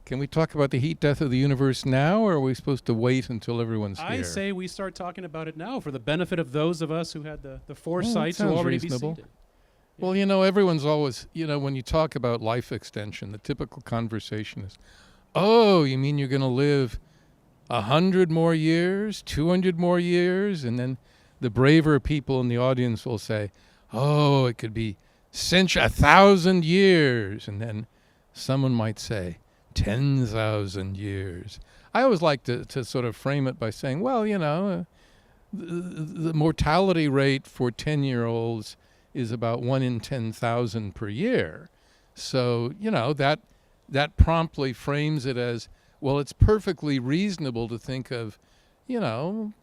Can we talk about the heat death of the universe now, or are we supposed to wait until everyone's I here? say we start talking about it now for the benefit of those of us who had the foresight to sounds already reasonable. be seated. Well, you know, everyone's always, you know, when you talk about life extension, the typical conversation is, oh, you mean you're going to live 100 more years, 200 more years? And then the braver people in the audience will say, oh, it could be 1,000 years. And then someone might say 10,000 years. I always like to sort of frame it by saying, well, you know, the mortality rate for 10-year-olds is about 1 in 10,000 per year. So, you know, that promptly frames it as, well, it's perfectly reasonable to think of, you know,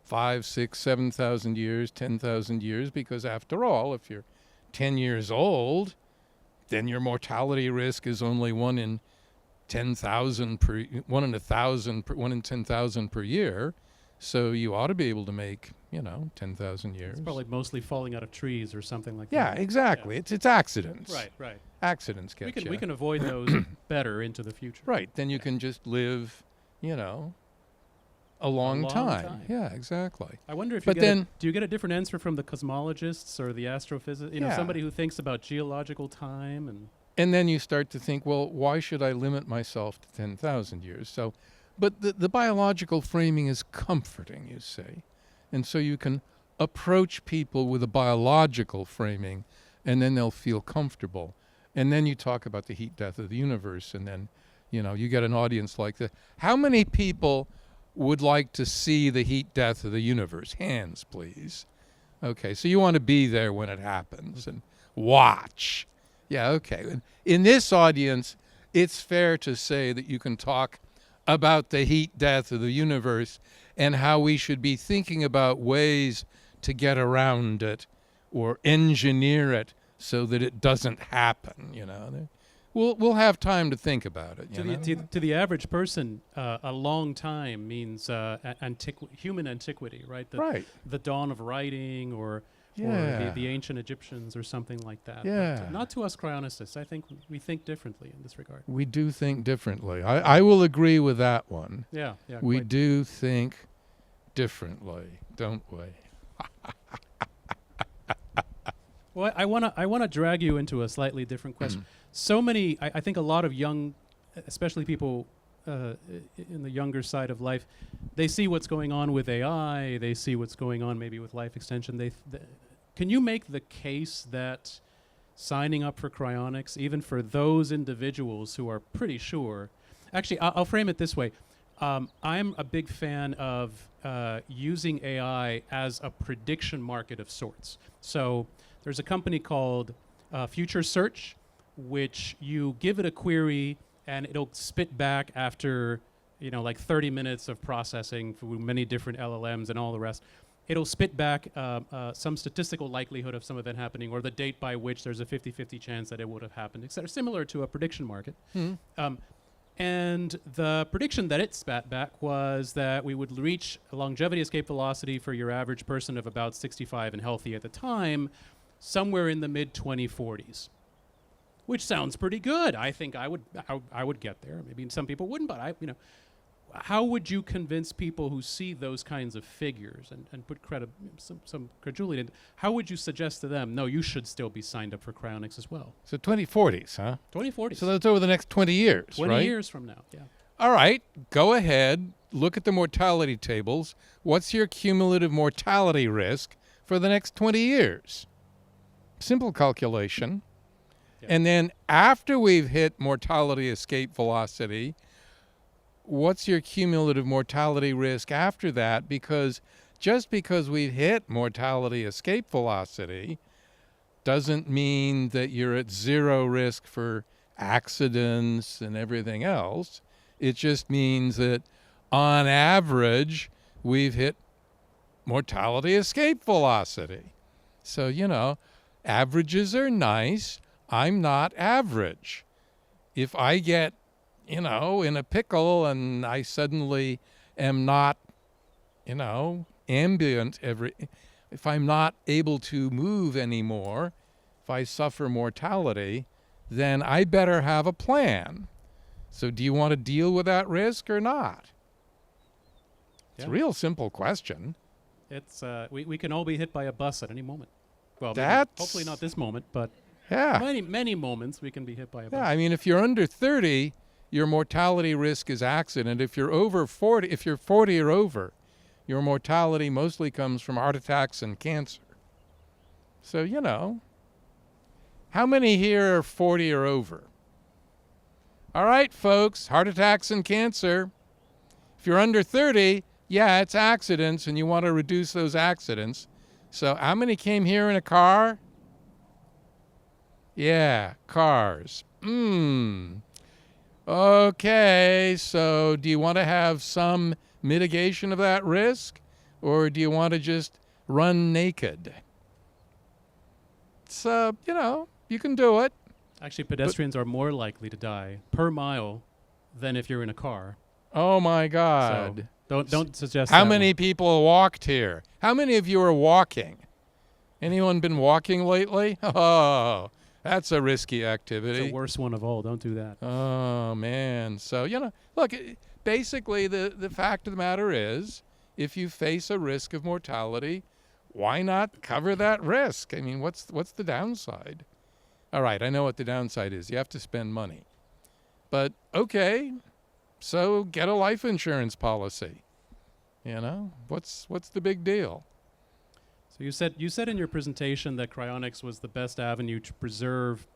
5, 6, 7,000 years, 10,000 years, because after all, if you're 10 years old, then your mortality risk is only 1 in 10,000 per 1 in 1,000 per 1 in 10,000 per year. So you ought to be able to make, you know, 10,000 years. It's probably mostly falling out of trees or something like Yeah, that. exactly. Yeah. It's accidents. Right. Accidents get We you. can avoid those better into the future. Right. Then you can just live, you know, a long time. Yeah, exactly. I wonder if But do then- you get a different answer from the cosmologists or the astrophysicists? You know, Yeah. somebody who thinks about geological time and And then you start to think, well, why should I limit myself to 10,000 years? So, but the biological framing is comforting, you see. And so you can approach people with a biological framing, and then they'll feel comfortable. And then you talk about the heat death of the universe, and then, you know, you get an audience like that. How many people would like to see the heat death of the universe? Hands, please. Okay, so you want to be there when it happens and watch. Yeah, okay. In this audience, it's fair to say that you can talk about the heat death of the universe and how we should be thinking about ways to get around it or engineer it so that it doesn't happen, you know. We'll have time to think about it. to the average person, a long time means human antiquity, right? Right. The dawn of writing or Yeah. the ancient Egyptians or something like that. Yeah. But, not to us cryonicists. I think we think differently in this regard. We do think differently. I will agree with that one. Yeah. We quite. do think differently, don't we? Well, I wanna drag you into a slightly different question. So many, I think a lot of young, especially people in the younger side of life, they see what's going on with AI. They see what's going on maybe with life extension. Can you make the case that signing up for cryonics, even for those individuals who are pretty sure, actually, I'll frame it this way. I'm a big fan of using AI as a prediction market of sorts. So there's a company called Future Search, which you give it a query and it'll spit back after, like 30 minutes of processing through many different LLMs and all the rest. It'll spit back some statistical likelihood of some event happening or the date by which there's a 50-50 chance that it would have happened, etc. Similar to a prediction market. And the prediction that it spat back was that we would reach a longevity escape velocity for your average person of about 65 and healthy at the time, somewhere in the mid-2040s, which sounds pretty good. I think I would get there. Maybe some people wouldn't, but how would you convince people who see those kinds of figures and put some credulity in? How would you suggest to them, no, you should still be signed up for cryonics as well? So 2040s, huh? 2040s. So that's over the next 20 years, 20 right? years from now, yeah. All right, go ahead, look at the mortality tables. What's your cumulative mortality risk for the next 20 years? Simple calculation. Yeah. And then after we've hit mortality escape velocity, what's your cumulative mortality risk after that? Because just because we've hit mortality escape velocity doesn't mean that you're at zero risk for accidents and everything else. It just means that on average, we've hit mortality escape velocity. So, averages are nice. I'm not average. If I get, in a pickle and I suddenly am not, ambient if I'm not able to move anymore, if I suffer mortality, then I better have a plan. So do you want to deal with that risk or not? It's Yeah. a real simple question. It's we can all be hit by a bus at any moment. Well, maybe, That's hopefully not this moment, but yeah. many moments we can be hit by a bus. Yeah, I mean, if you're under 30, your mortality risk is accident. If you're over 40, if you're 40 or over, your mortality mostly comes from heart attacks and cancer. So, how many here are 40 or over? All right, folks, heart attacks and cancer. If you're under 30, yeah, it's accidents, and you want to reduce those accidents. So how many came here in a car? Yeah, cars. Okay, so do you want to have some mitigation of that risk, or do you want to just run naked? So, you can do it. Actually, pedestrians are more likely to die per mile than if you're in a car. Oh, my God. So don't suggest How that many one. people walked here? How many of you are walking? Anyone been walking lately? Oh, that's a risky activity. It's the worst one of all. Don't do that. Oh, man. So, look, basically the fact of the matter is, if you face a risk of mortality, why not cover that risk? I mean, what's the downside? All right, I know what the downside is. You have to spend money. But, okay, so get a life insurance policy. What's the big deal? So you said in your presentation that cryonics was the best avenue to preserve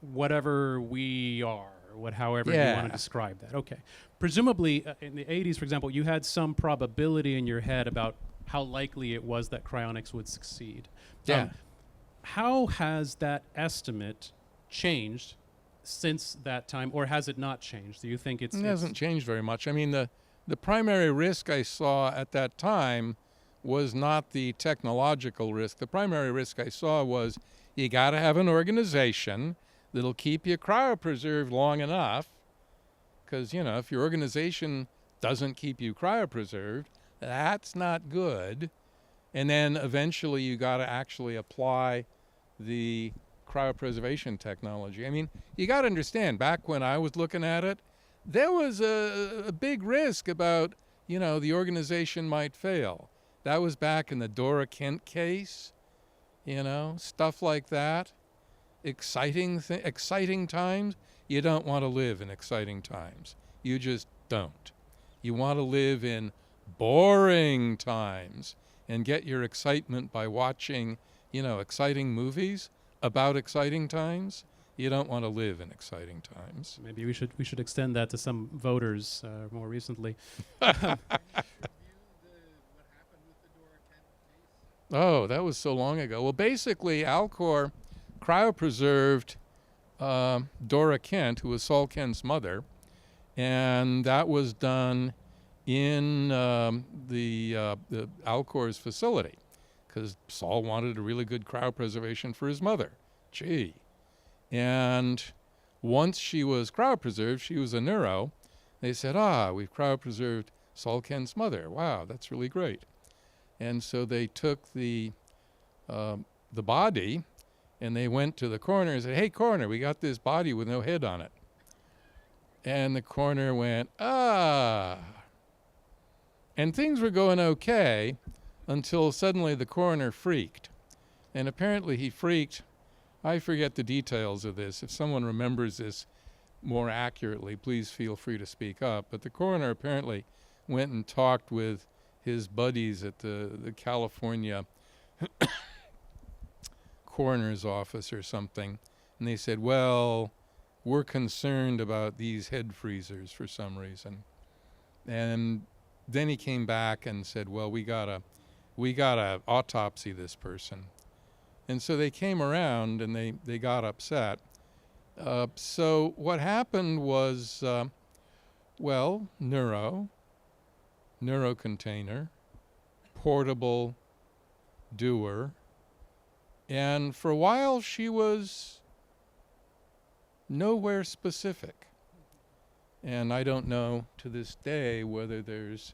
whatever we are, however you want to describe that. Okay. Presumably, in the 80s, for example, you had some probability in your head about how likely it was that cryonics would succeed. Yeah. How has that estimate changed since that time, or has it not changed? Do you think it hasn't changed very much? I mean, the primary risk I saw at that time was not the technological risk. The primary risk I saw was you got to have an organization that'll keep you cryopreserved long enough, because, if your organization doesn't keep you cryopreserved, that's not good. And then eventually you got to actually apply the cryopreservation technology. I mean, you got to understand, back when I was looking at it, there was a big risk about, the organization might fail. That was back in the Dora Kent case, stuff like that. Exciting times. You don't want to live in exciting times. You just don't. You want to live in boring times and get your excitement by watching, exciting movies about exciting times. You don't want to live in exciting times. Maybe we should extend that to some voters more recently. Oh, that was so long ago. Well, basically, Alcor cryopreserved Dora Kent, who was Saul Kent's mother, and that was done in the Alcor's facility, because Saul wanted a really good cryopreservation for his mother. Gee. And once she was cryopreserved, she was a neuro. They said, we've cryopreserved Saul Kent's mother. Wow, that's really great. And so they took the body, and they went to the coroner and said, hey, coroner, we got this body with no head on it. And the coroner went, And things were going okay until suddenly the coroner freaked. And apparently he freaked. I forget the details of this. If someone remembers this more accurately, please feel free to speak up. But the coroner apparently went and talked with his buddies at the California coroner's office or something. And they said, well, we're concerned about these head freezers for some reason. And then he came back and said, well, we gotta autopsy this person. And so they came around and they got upset. So what happened was, neuro container, portable doer. And for a while she was nowhere specific. And I don't know to this day whether there's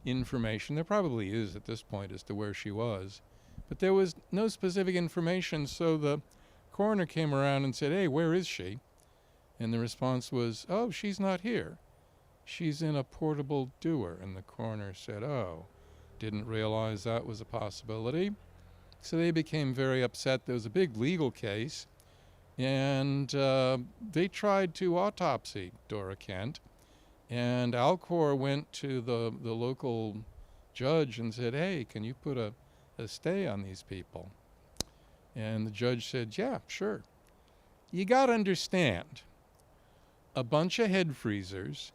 information, there probably is at this point, as to where she was. But there was no specific information, so the coroner came around and said, hey, where is she? And the response was, "Oh, she's not here. She's in a portable doer." And the coroner said, "Oh, didn't realize that was a possibility." So they became very upset. There was a big legal case, and they tried to autopsy Dora Kent. And Alcor went to the local judge and said, "Hey, can you put a stay on these people?" And the judge said, "Yeah, sure." You got to understand, a bunch of head freezers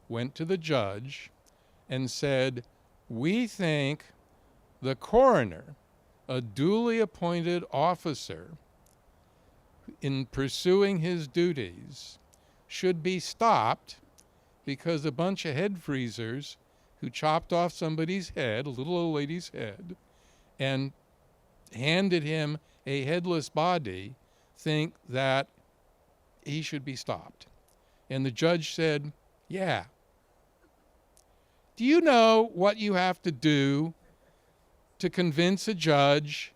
went to the judge and said, "We think the coroner, a duly appointed officer, in pursuing his duties, should be stopped because a bunch of head freezers who chopped off somebody's head, a little old lady's head, and handed him a headless body, think that he should be stopped." And the judge said, "Yeah. Do you know what you have to do to convince a judge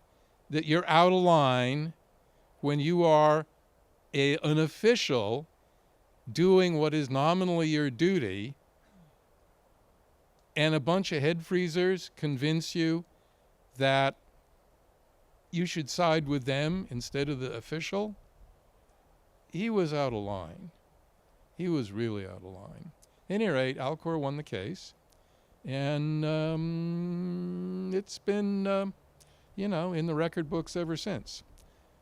that you're out of line when you are an official doing what is nominally your duty, and a bunch of head freezers convince you that you should side with them instead of the official?" He was out of line. He was really out of line. At any rate, Alcor won the case, and it's been, in the record books ever since.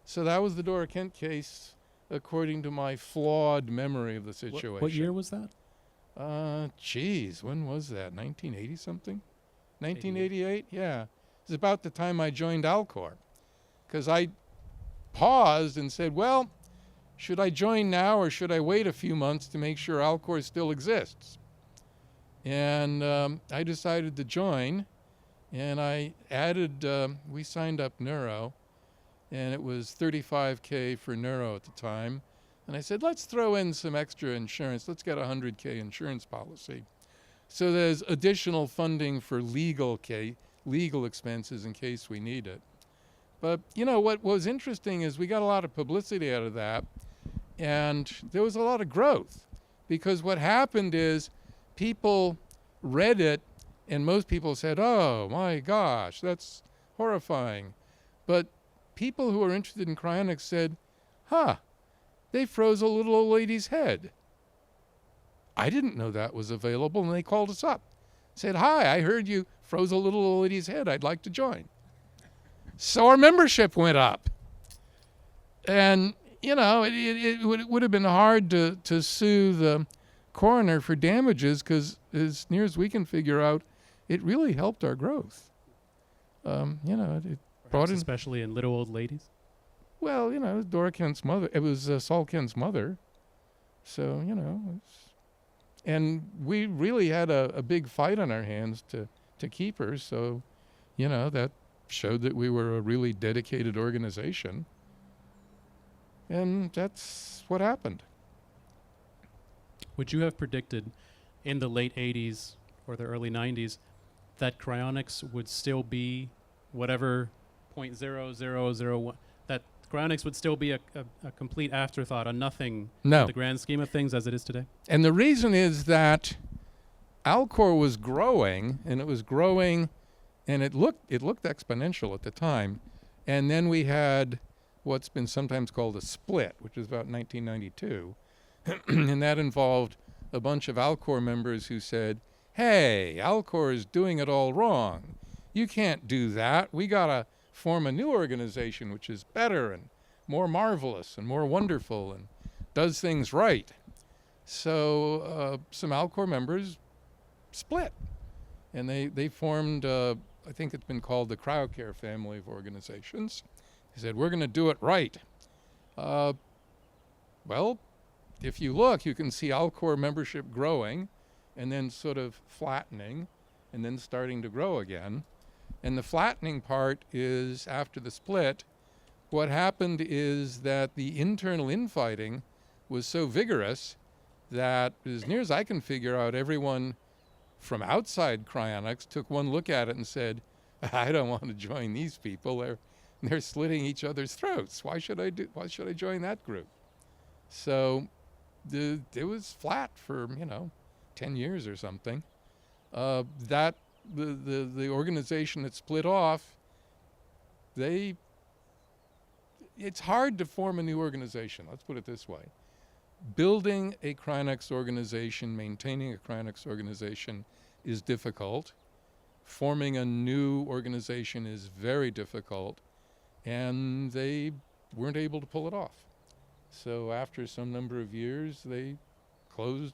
So that was the Dora Kent case, according to my flawed memory of the situation. What year was that? When was that? 1980 something? 1988? Yeah. It was about the time I joined Alcor. Because I paused and said, well, should I join now or should I wait a few months to make sure Alcor still exists? And I decided to join, and I added, we signed up neuro, and it was $35K for neuro at the time. And I said, let's throw in some extra insurance. Let's get a $100K insurance policy. So there's additional funding for legal expenses in case we need it. But, what was interesting is we got a lot of publicity out of that, and there was a lot of growth. Because what happened is people read it, and most people said, oh, my gosh, that's horrifying. But people who are interested in cryonics said, they froze a little old lady's head. I didn't know that was available, and they called us up. Said, hi, I heard you froze a little old lady's head. I'd like to join. So our membership went up. And, it would have been hard to sue the coroner for damages because, as near as we can figure out, it really helped our growth. It brought in... Especially in little old ladies? Well, it was Dora Kent's mother. It was Saul Kent's mother. So, and we really had a big fight on our hands to keep her. So, that showed that we were a really dedicated organization. And that's what happened. Would you have predicted in the late 80s or the early 90s that cryonics would still be whatever 0.0001, that cryonics would still be a complete afterthought, a nothing in the grand scheme of things as it is today? And the reason is that Alcor was growing, and it was growing, and it looked exponential at the time. And then we had what's been sometimes called a split, which is about 1992. And that involved a bunch of Alcor members who said, hey, Alcor is doing it all wrong. You can't do that. We got to form a new organization which is better and more marvelous and more wonderful and does things right. So some Alcor members split. And they formed, I think it's been called the CryoCare family of organizations. They said, we're going to do it right. Well, if you look, you can see Alcor membership growing and then sort of flattening and then starting to grow again. And the flattening part is after the split. What happened is that the internal infighting was so vigorous that, as near as I can figure out, everyone from outside cryonics took one look at it and said, I don't want to join these people. They're slitting each other's throats. Why should I join that group? So it was flat for 10 years or something. That the organization that split off, it's hard to form a new organization. Let's put it this way. Building a cryonics organization, maintaining a cryonics organization is difficult. Forming a new organization is very difficult, and they weren't able to pull it off. So after some number of years, they closed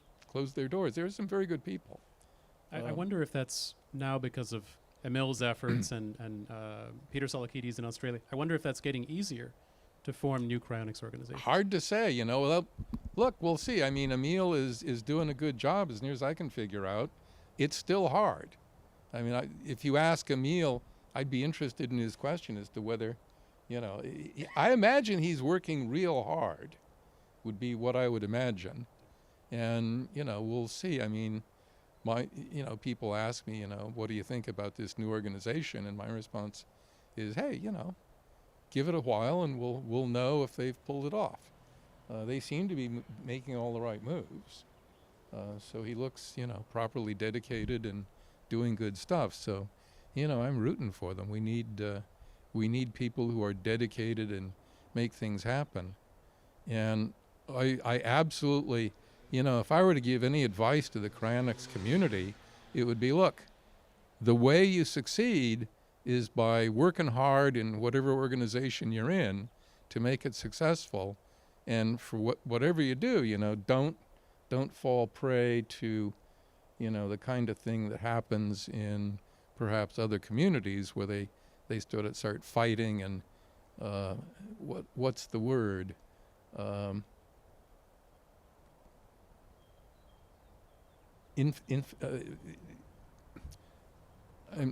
their doors. There are some very good people. I wonder if that's now because of Emil's efforts and Peter Salakides in Australia. I wonder if that's getting easier to form new cryonics organizations. Hard to say, Well, look, we'll see. I mean, Emil is doing a good job as near as I can figure out. It's still hard. I mean, if you ask Emil, I'd be interested in his question as to whether, I imagine he's working real hard, would be what I would imagine. And, we'll see. I mean, people ask me, what do you think about this new organization? And my response is, hey, give it a while and we'll know if they've pulled it off. They seem to be making all the right moves. So he looks, properly dedicated and doing good stuff. So, I'm rooting for them. We need people who are dedicated and make things happen. And I absolutely, if I were to give any advice to the cryonics community, it would be, look, the way you succeed is by working hard in whatever organization you're in to make it successful. And for whatever you do, don't fall prey to, the kind of thing that happens in perhaps other communities where they start fighting and what's the word? I'm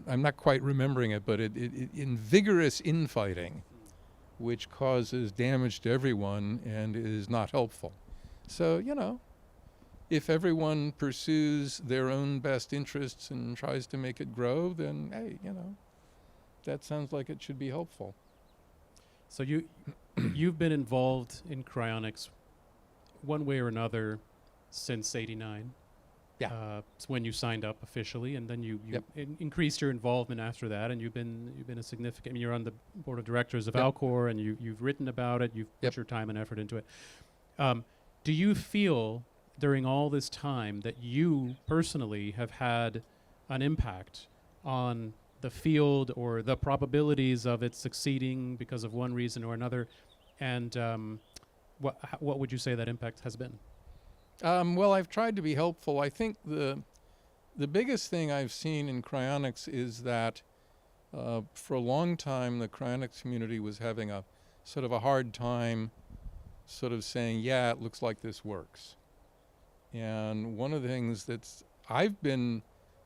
not quite remembering it, but in vigorous infighting, which causes damage to everyone and is not helpful. So, if everyone pursues their own best interests and tries to make it grow, then, hey, that sounds like it should be helpful. So you've been involved in cryonics one way or another since '89. Yeah. It's when you signed up officially, and then you Yep. increased your involvement after that, and you've been a significant. I mean, you're on the board of directors of Yep. Alcor, and you've written about it. You've Yep. put your time and effort into it. Do you feel during all this time that you personally have had an impact on the field or the probabilities of it succeeding because of one reason or another? And what would you say that impact has been? Well, I've tried to be helpful. I think the biggest thing I've seen in cryonics is that for a long time the cryonics community was having a sort of a hard time sort of saying, yeah, it looks like this works. And one of the things I've been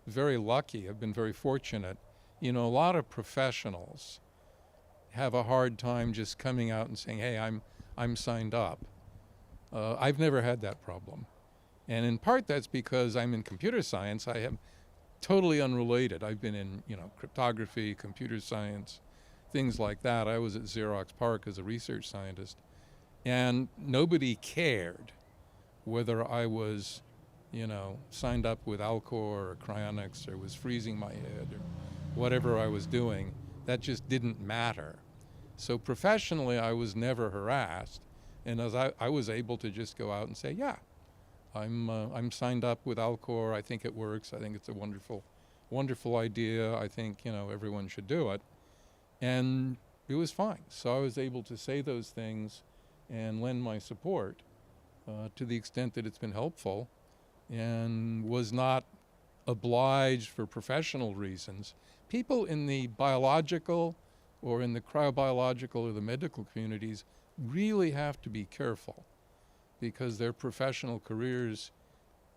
very lucky, I've been very fortunate. A lot of professionals have a hard time just coming out and saying, hey, I'm signed up. I've never had that problem. And in part that's because I'm in computer science. I am totally unrelated. I've been in, cryptography, computer science, things like that. I was at Xerox PARC as a research scientist. And nobody cared whether I was, signed up with Alcor or cryonics or was freezing my head or whatever I was doing. That just didn't matter. So professionally, I was never harassed. And as I was able to just go out and say, yeah, I'm signed up with Alcor. I think it works. I think it's a wonderful idea. I think, everyone should do it. And it was fine. So I was able to say those things and lend my support to the extent that it's been helpful, and was not obliged for professional reasons. People in the biological or in the cryobiological or the medical communities really have to be careful, because their professional careers,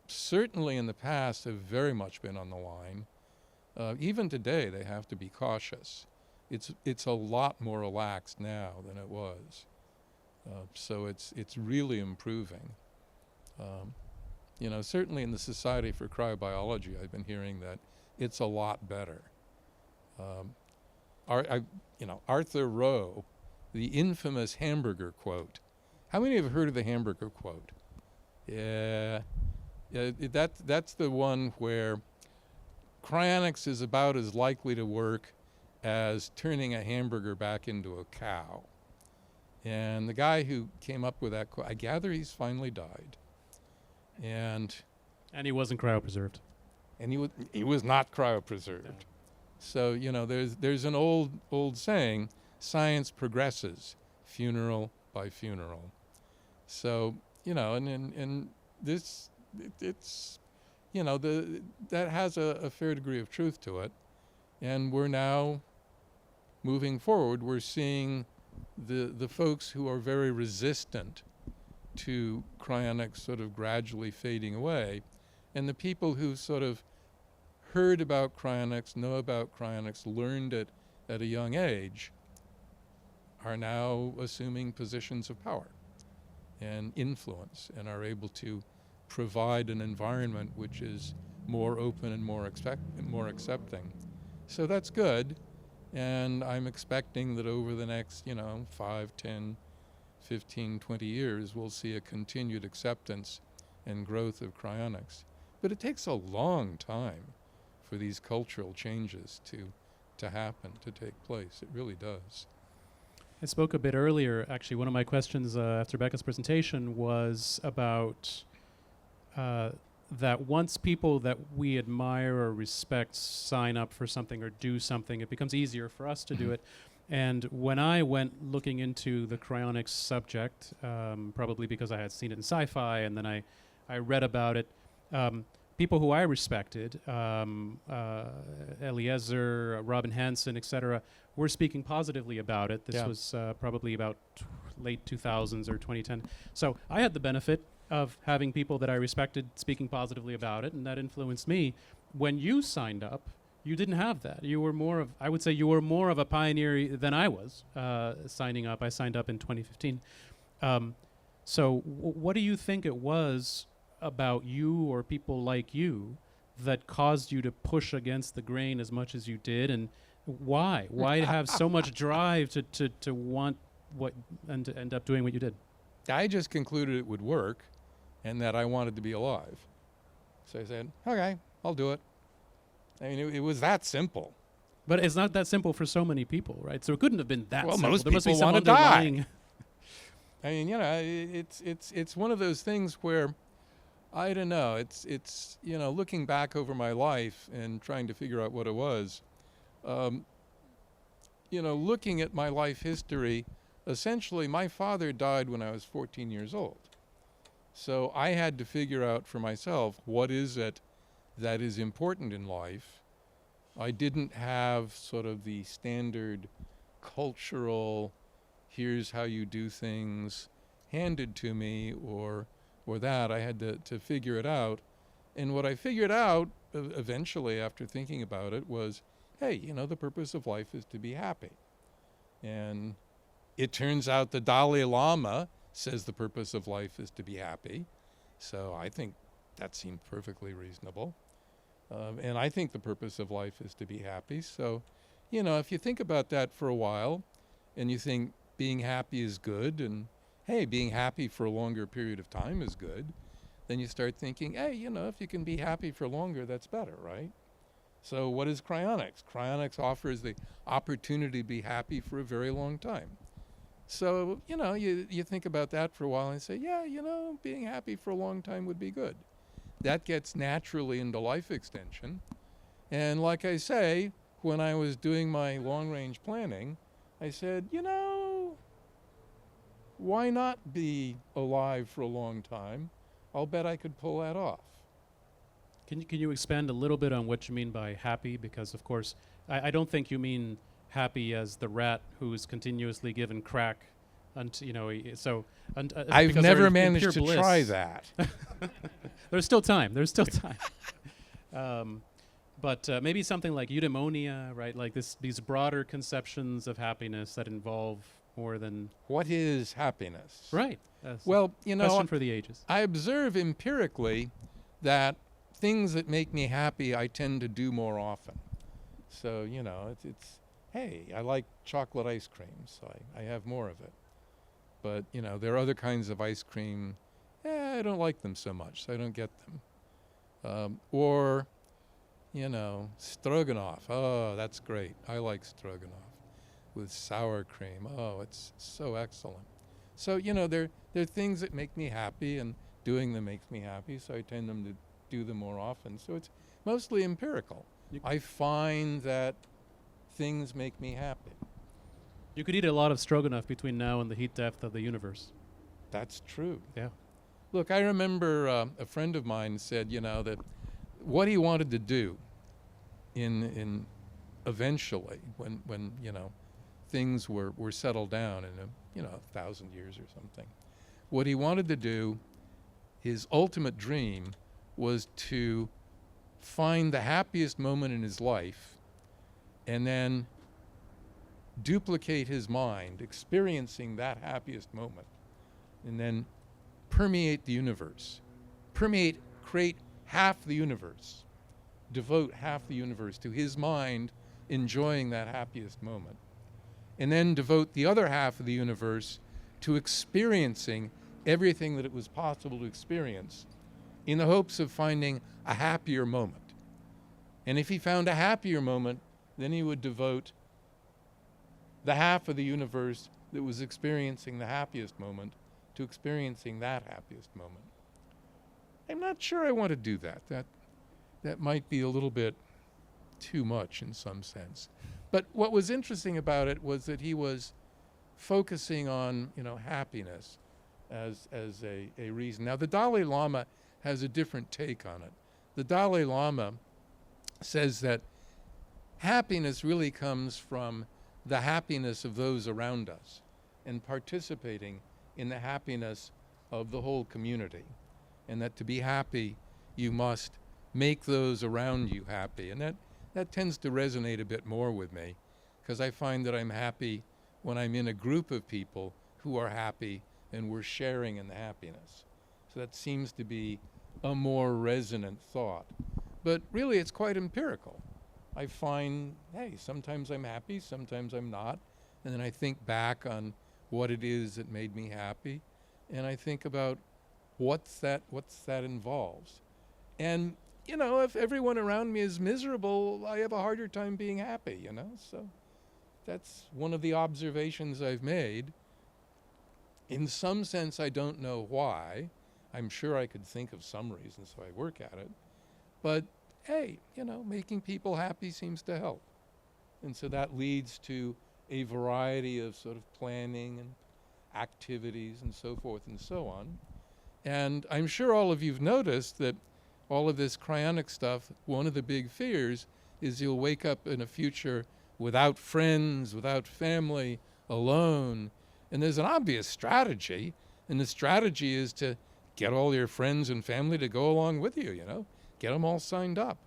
certainly in the past, have very much been on the line. Even today, they have to be cautious. It's a lot more relaxed now than it was. So it's really improving. Certainly in the Society for Cryobiology, I've been hearing that it's a lot better. Arthur Rowe, the infamous hamburger quote. How many have heard of the hamburger quote? Yeah, yeah. That's the one where cryonics is about as likely to work as turning a hamburger back into a cow. And the guy who came up with that, I gather he's finally died. And And he wasn't cryopreserved. he was not cryopreserved. Yeah. So, there's an old saying, science progresses funeral by funeral. So, and this, it's, that has a fair degree of truth to it. And we're now moving forward. We're seeing the folks who are very resistant to cryonics sort of gradually fading away, and the people who sort of heard about cryonics, know about cryonics, learned it at a young age, are now assuming positions of power and influence and are able to provide an environment which is more open and more accepting. So that's good, and I'm expecting that over the next 5, 10, 15, 20 years we'll see a continued acceptance and growth of cryonics. But it takes a long time for these cultural changes to happen, to take place. It really does. I spoke a bit earlier, actually, one of my questions after Becca's presentation was about that once people that we admire or respect sign up for something or do something, it becomes easier for us to do it. And when I went looking into the cryonics subject, probably because I had seen it in sci-fi and then I read about it, people who I respected, Eliezer, Robin Hansen, etc., were speaking positively about it. This was probably about late 2000s or 2010. So I had the benefit of having people that I respected speaking positively about it, and that influenced me. When you signed up, you didn't have that. You were I would say you were more of a pioneer than I was signing up. I signed up in 2015. So what do you think it was about you or people like you that caused you to push against the grain as much as you did, and why? Why have so much drive to want what and to end up doing what you did? I just concluded it would work and that I wanted to be alive. So I said, okay, I'll do it. I mean, it was that simple. But it's not that simple for so many people, right? So it couldn't have been that well, simple. Most there must be people some want to die. underlying I mean, it's one of those things where I don't know. It's looking back over my life and trying to figure out what it was. Looking at my life history, essentially my father died when I was 14 years old. So I had to figure out for myself, what is it that is important in life? I didn't have sort of the standard cultural, here's how you do things handed to me or that. I had to figure it out. And what I figured out eventually after thinking about it was, hey, the purpose of life is to be happy. And it turns out the Dalai Lama says the purpose of life is to be happy. So I think that seemed perfectly reasonable. And I think the purpose of life is to be happy. So, if you think about that for a while and you think being happy is good and, hey, being happy for a longer period of time is good, then you start thinking, hey, if you can be happy for longer, that's better, right? So what is cryonics? Cryonics offers the opportunity to be happy for a very long time. So, you think about that for a while and say, yeah, being happy for a long time would be good. That gets naturally into life extension. And like I say, when I was doing my long-range planning, I said, why not be alive for a long time? I'll bet I could pull that off. Can you expand a little bit on what you mean by happy? Because, of course, I don't think you mean happy as the rat who's continuously given crack. I've never managed to try that. There's still time. But maybe something like eudaimonia, right? Like these broader conceptions of happiness that involve more than... What is happiness? Right. Well, question for the ages. I observe empirically that things that make me happy I tend to do more often. So, it's hey, I like chocolate ice cream, so I have more of it. But, there are other kinds of ice cream, I don't like them so much, so I don't get them. Or, stroganoff. Oh, that's great. I like stroganoff with sour cream. Oh, it's so excellent. So, there are things that make me happy, and doing them makes me happy, so I tend them to do them more often. So it's mostly empirical. I find that things make me happy. You could eat a lot of stroganoff between now and the heat depth of the universe. That's true. Yeah. Look, I remember a friend of mine said, that what he wanted to do in eventually when things were settled down in 1,000 years or something, what he wanted to do, his ultimate dream, was to find the happiest moment in his life and then duplicate his mind, experiencing that happiest moment, and then permeate the universe, create half the universe, devote half the universe to his mind enjoying that happiest moment, and then devote the other half of the universe to experiencing everything that it was possible to experience in the hopes of finding a happier moment. And if he found a happier moment, then he would devote the half of the universe that was experiencing the happiest moment to experiencing that happiest moment. I'm not sure I want to do that. That might be a little bit too much in some sense. But what was interesting about it was that he was focusing on, happiness as a reason. Now, the Dalai Lama has a different take on it. The Dalai Lama says that happiness really comes from the happiness of those around us and participating in the happiness of the whole community. And that to be happy, you must make those around you happy. And that tends to resonate a bit more with me, because I find that I'm happy when I'm in a group of people who are happy and we're sharing in the happiness. So that seems to be a more resonant thought. But really, it's quite empirical. I find, hey, sometimes I'm happy, sometimes I'm not. And then I think back on what it is that made me happy. And I think about what's that involves. And, if everyone around me is miserable, I have a harder time being happy, So that's one of the observations I've made. In some sense, I don't know why. I'm sure I could think of some reason, so I work at it. But hey, making people happy seems to help. And so that leads to a variety of sort of planning and activities and so forth and so on. And I'm sure all of you've noticed that all of this cryonic stuff, one of the big fears is you'll wake up in a future without friends, without family, alone. And there's an obvious strategy, and the strategy is to get all your friends and family to go along with you, get them all signed up.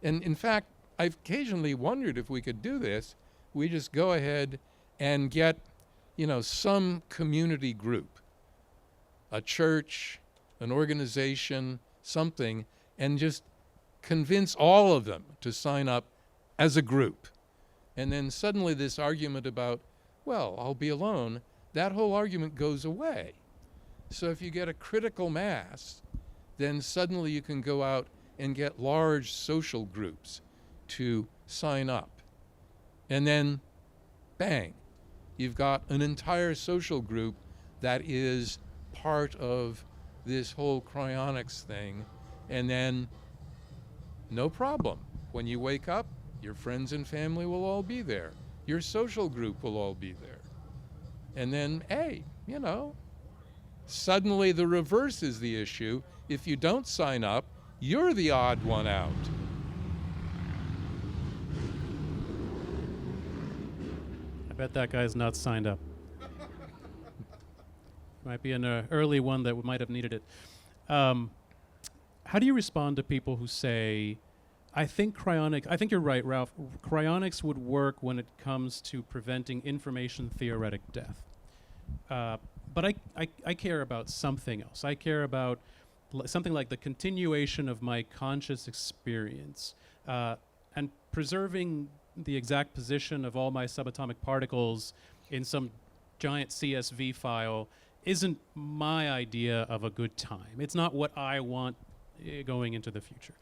And in fact, I've occasionally wondered if we could do this. We just go ahead and get, some community group, a church, an organization, something, and just convince all of them to sign up as a group. And then suddenly this argument about, well, I'll be alone, that whole argument goes away. So if you get a critical mass, then suddenly you can go out and get large social groups to sign up. And then, bang, you've got an entire social group that is part of this whole cryonics thing. And then, no problem. When you wake up, your friends and family will all be there. Your social group will all be there. And then, hey, suddenly the reverse is the issue. If you don't sign up, you're the odd one out. I bet that guy's not signed up. Might be an early one that might have needed it. How do you respond to people who say, I think you're right, Ralph, cryonics would work when it comes to preventing information theoretic death. But I care about something else. I care about something like the continuation of my conscious experience and preserving the exact position of all my subatomic particles in some giant CSV file isn't my idea of a good time. It's not what I want going into the future.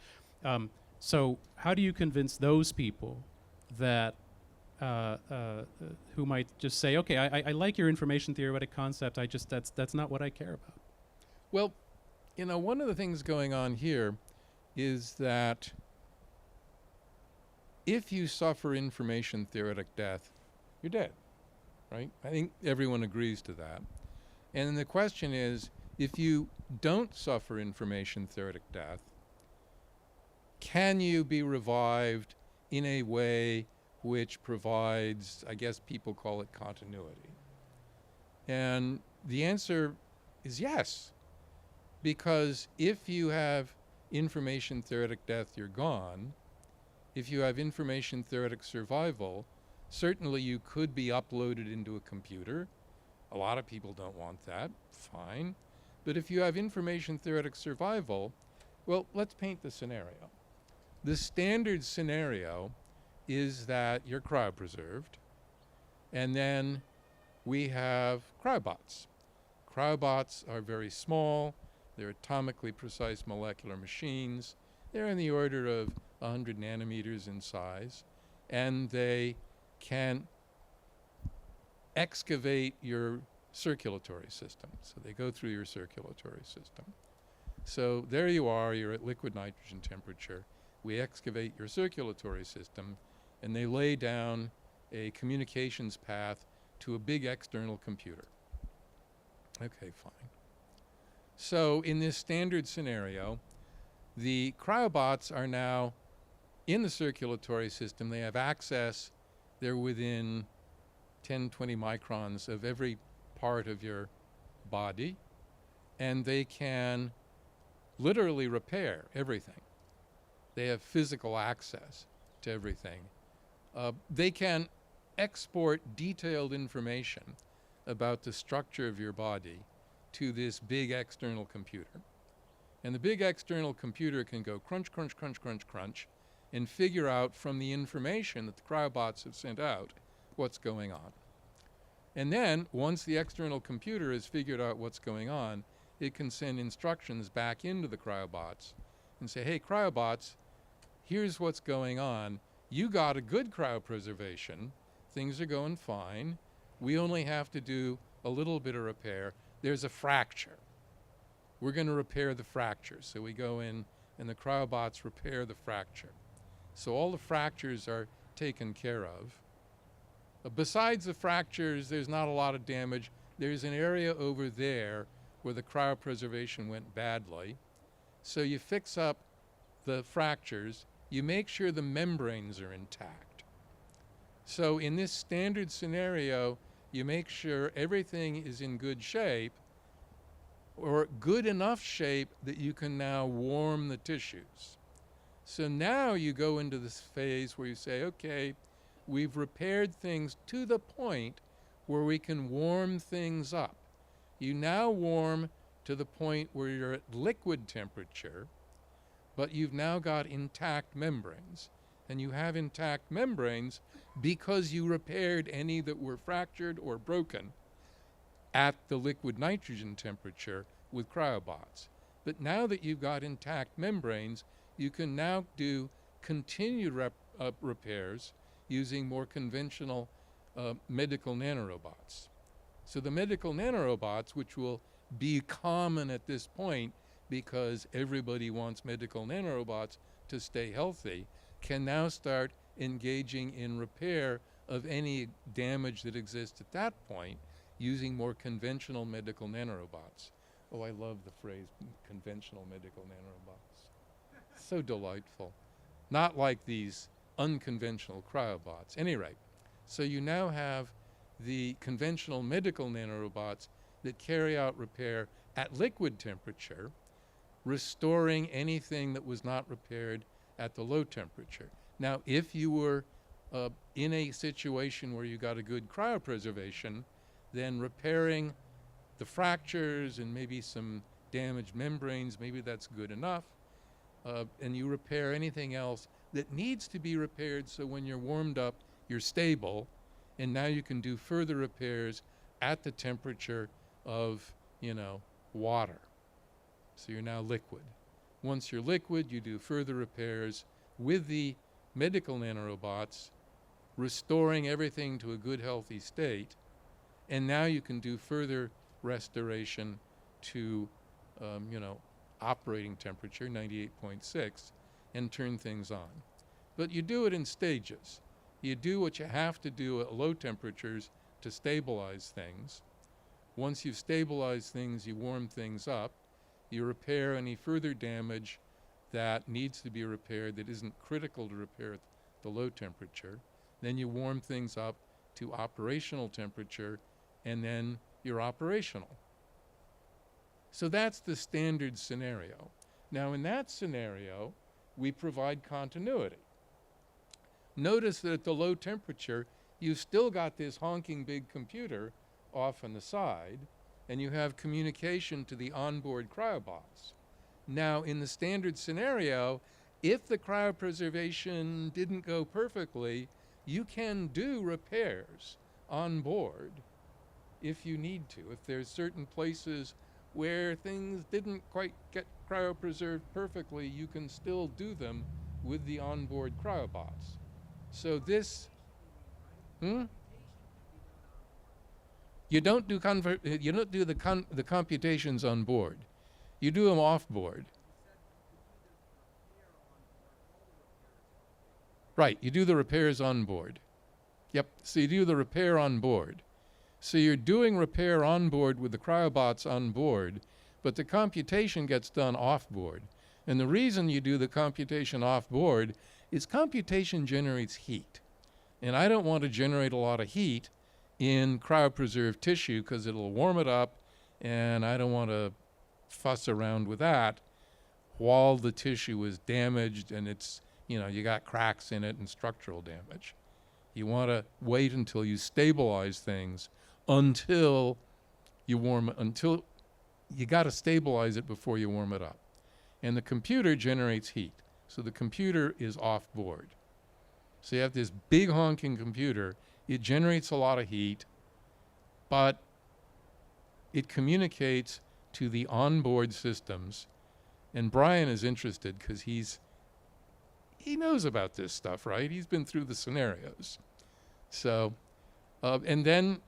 So how do you convince those people that who might just say, okay, I like your information theoretic concept, that's not what I care about? Well, one of the things going on here is that if you suffer information theoretic death, you're dead, right? I think everyone agrees to that. And then the question is, if you don't suffer information theoretic death, can you be revived in a way which provides, I guess people call it continuity? And the answer is yes, because if you have information theoretic death, you're gone. If you have information theoretic survival, certainly you could be uploaded into a computer. A lot of people don't want that, fine. But if you have information theoretic survival, well, let's paint the scenario. The standard scenario is that you're cryopreserved, and then we have cryobots. Cryobots are very small. They're atomically precise molecular machines. They're in the order of 100 nanometers in size, and they can excavate your circulatory system. So they go through your circulatory system. So there you are, you're at liquid nitrogen temperature. We excavate your circulatory system, and they lay down a communications path to a big external computer. Okay, fine. So in this standard scenario, the cryobots are now in the circulatory system. They have access. They're within 10, 20 microns of every part of your body, and they can literally repair everything. They have physical access to everything. They can export detailed information about the structure of your body to this big external computer. And the big external computer can go crunch, crunch, crunch, crunch, crunch, and figure out from the information that the cryobots have sent out what's going on. And then, once the external computer has figured out what's going on, it can send instructions back into the cryobots and say, hey, cryobots, here's what's going on. You got a good cryopreservation. Things are going fine. We only have to do a little bit of repair. There's a fracture. We're going to repair the fracture. So we go in, and the cryobots repair the fracture. So all the fractures are taken care of. Besides the fractures, there's not a lot of damage. There's an area over there where the cryopreservation went badly. So you fix up the fractures. You make sure the membranes are intact. So in this standard scenario, you make sure everything is in good shape, or good enough shape that you can now warm the tissues. So now you go into this phase where you say, okay, we've repaired things to the point where we can warm things up. You now warm to the point where you're at liquid temperature, but you've now got intact membranes. And you have intact membranes because you repaired any that were fractured or broken at the liquid nitrogen temperature with cryobots. But now that you've got intact membranes, you can now do continued repairs using more conventional medical nanorobots. So the medical nanorobots, which will be common at this point because everybody wants medical nanorobots to stay healthy, can now start engaging in repair of any damage that exists at that point using more conventional medical nanorobots. Oh, I love the phrase conventional medical nanorobots. So delightful. Not like these unconventional cryobots. Any rate, so you now have the conventional medical nanorobots that carry out repair at liquid temperature, restoring anything that was not repaired at the low temperature. Now, if you were in a situation where you got a good cryopreservation, then repairing the fractures and maybe some damaged membranes, maybe that's good enough. And you repair anything else that needs to be repaired so when you're warmed up, you're stable. And now you can do further repairs at the temperature of, water. So you're now liquid. Once you're liquid, you do further repairs with the medical nanorobots, restoring everything to a good, healthy state. And now you can do further restoration to, operating temperature, 98.6, and turn things on. But you do it in stages. You do what you have to do at low temperatures to stabilize things. Once you've stabilized things, you warm things up. You repair any further damage that needs to be repaired that isn't critical to repair at the low temperature. Then you warm things up to operational temperature, and then you're operational. So that's the standard scenario. Now, in that scenario, we provide continuity. Notice that at the low temperature, you've still got this honking big computer off on the side, and you have communication to the onboard cryobots. Now, in the standard scenario, if the cryopreservation didn't go perfectly, you can do repairs on board if you need to. If there's certain places where things didn't quite get cryopreserved perfectly, you can still do them with the onboard cryobots. So this, You don't do the computations on board. You do them off board. Right, you do the repairs on board. Yep, so you do the repair on board. So you're doing repair on board with the cryobots on board, but the computation gets done off board. And the reason you do the computation off board is computation generates heat. And I don't want to generate a lot of heat in cryopreserved tissue because it'll warm it up, and I don't want to fuss around with that while the tissue is damaged and it's, you got cracks in it and structural damage. You want to wait until you stabilize things until you got to stabilize it before you warm it up. And the computer generates heat. So the computer is off board. So you have this big honking computer. It generates a lot of heat, but it communicates to the onboard systems. And Brian is interested because he knows about this stuff, right? He's been through the scenarios. So, and then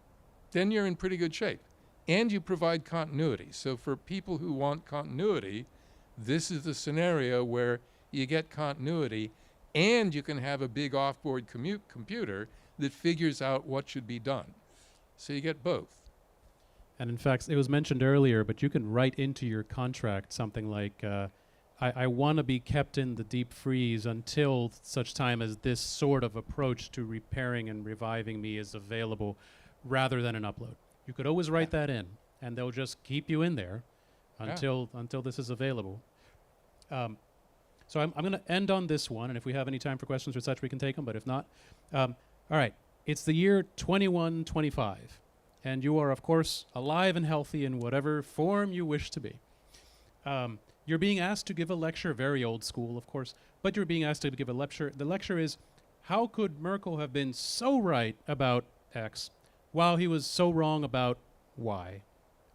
you're in pretty good shape. And you provide continuity. So for people who want continuity, this is the scenario where you get continuity, and you can have a big off-board computer that figures out what should be done. So you get both. And in fact, it was mentioned earlier, but you can write into your contract something like, I want to be kept in the deep freeze until such time as this sort of approach to repairing and reviving me is available, rather than an upload. You could always write that in, and they'll just keep you in there until this is available. So I'm going to end on this one, and if we have any time for questions or such, we can take them, but if not, all right. It's the year 2125, and you are, of course, alive and healthy in whatever form you wish to be. You're being asked to give a lecture, very old school, of course, but you're being asked to give a lecture. The lecture is, how could Merkle have been so right about X while he was so wrong about Y?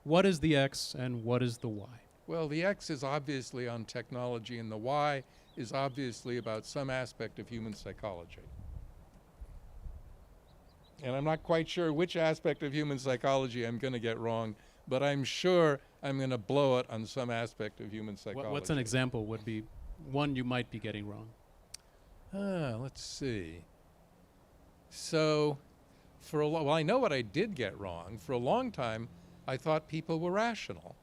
What is the X and what is the Y? Well, the X is obviously on technology, and the Y is obviously about some aspect of human psychology. And I'm not quite sure which aspect of human psychology I'm going to get wrong, but I'm sure I'm going to blow it on some aspect of human psychology. What's an example would be one you might be getting wrong? Let's see. So, well, I know what I did get wrong. For a long time, I thought people were rational.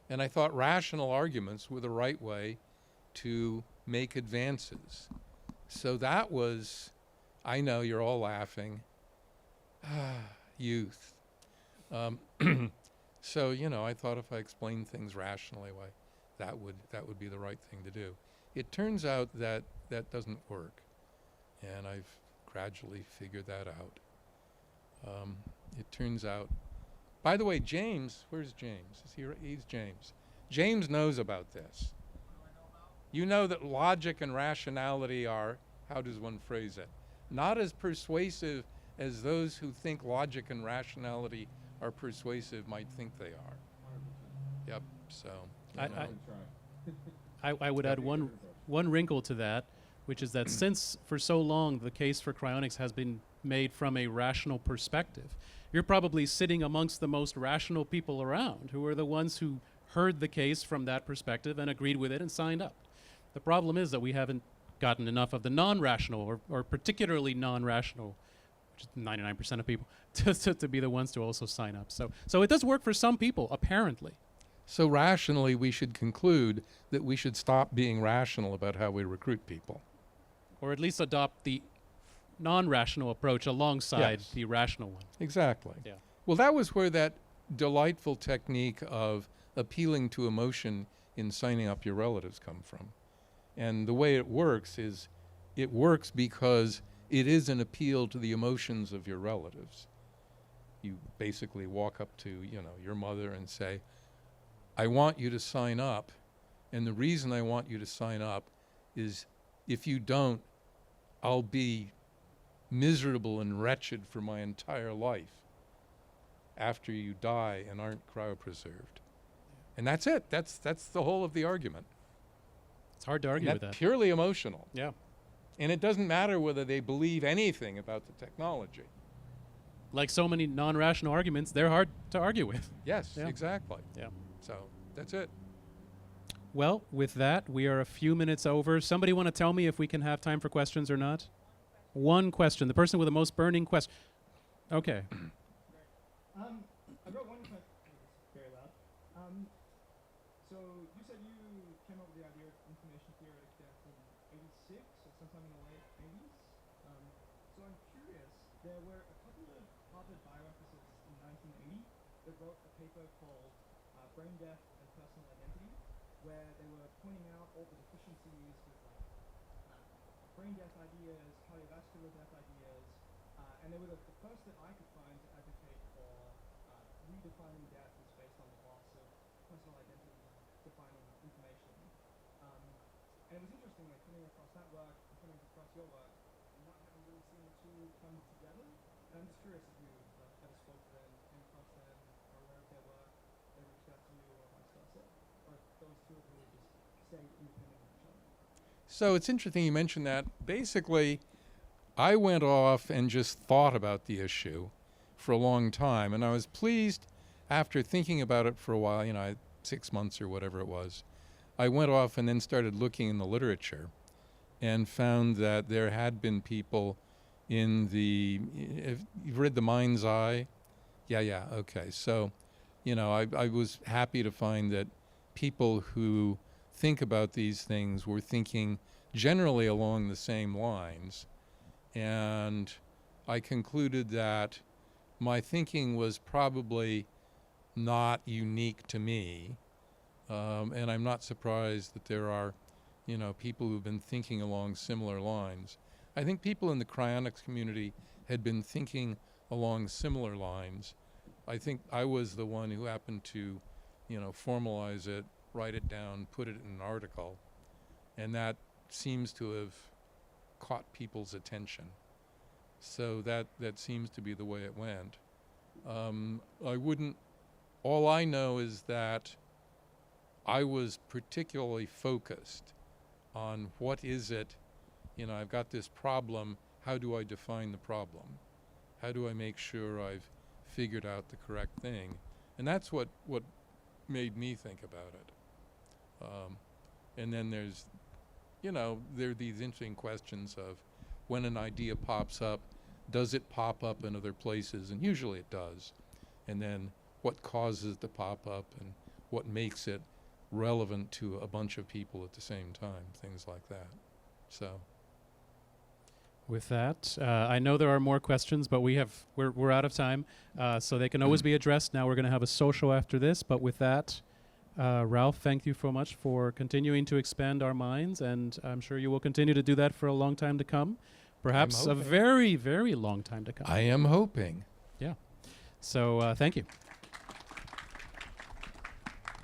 And I thought rational arguments were the right way to make advances. So that was, I know you're all laughing, youth. So, I thought if I explained things rationally, why that would be the right thing to do. It turns out that that doesn't work, and I've gradually figured that out. It turns out, by the way, James, where's James? He's James. James knows about this. You know that logic and rationality are, how does one phrase it, not as persuasive as those who think logic and rationality are persuasive might think they are. Yep. So you I- know. I would add one wrinkle to that, which is that since for so long the case for cryonics has been made from a rational perspective, you're probably sitting amongst the most rational people around, who are the ones who heard the case from that perspective and agreed with it and signed up. The problem is that we haven't gotten enough of the non-rational or particularly non-rational, which is 99% of people, to be the ones to also sign up. So it does work for some people, apparently. So rationally, we should conclude that we should stop being rational about how we recruit people. Or at least adopt the non-rational approach alongside Yes. the rational one. Exactly. Yeah. Well, that was where that delightful technique of appealing to emotion in signing up your relatives come from. And the way it works is it works because it is an appeal to the emotions of your relatives. You basically walk up to, your mother and say, I want you to sign up, and the reason I want you to sign up is if you don't, I'll be miserable and wretched for my entire life after you die and aren't cryopreserved. And that's it. That's the whole of the argument. It's hard to argue And with that's that. purely emotional. Yeah. And it doesn't matter whether they believe anything about the technology. Like so many non-rational arguments, they're hard to argue with. Yes, Yeah. exactly. Yeah. So that's it. Well, with that, we are a few minutes over. Somebody want to tell me if we can have time for questions or not? One question. The person with the most burning question. Okay. I've got one question. It's very loud. So you said you came up with the idea of information theoretic death in '86 or sometime in the late '80s. So I'm curious. There were a couple of Harvard bioethicists in 1980 that wrote a paper called "Brain Death and Personal Identity," where they were pointing out all the deficiencies with brain death ideas, cardiovascular death ideas, and they were the first that I could find to advocate for redefining death as based on the loss of personal identity, defining information. And it was interesting, like coming across that work, and coming across your work, and not having really seen the two come together. And I'm just curious if you ever spoke to them, came across them, are aware of their work, they reached out to you, or vice versa, or if those two of you just stayed independent of each other. So it's interesting you mentioned that. Basically, I went off and just thought about the issue for a long time, and I was pleased after thinking about it for a while, 6 months or whatever it was. I went off and then started looking in the literature and found that there had been people in if you've read The Mind's Eye? Yeah, okay. So, I was happy to find that people who think about these things were thinking generally along the same lines. And I concluded that my thinking was probably not unique to me. And I'm not surprised that there are, people who've been thinking along similar lines. I think people in the cryonics community had been thinking along similar lines. I think I was the one who happened to, formalize it, write it down, put it in an article, and that seems to have caught people's attention. So that seems to be the way it went. All I know is that I was particularly focused on what is it, I've got this problem, how do I define the problem? How do I make sure I've figured out the correct thing? And that's what made me think about it. And then there's, there are these interesting questions of when an idea pops up, does it pop up in other places? And usually it does. And then what causes it to pop up and what makes it relevant to a bunch of people at the same time, things like that. So. With that, I know there are more questions, but we're out of time, so they can always be addressed. Now we're going to have a social after this, but with that, Ralph, thank you so much for continuing to expand our minds, and I'm sure you will continue to do that for a long time to come, perhaps a very, very long time to come. I am hoping. Yeah. So thank you.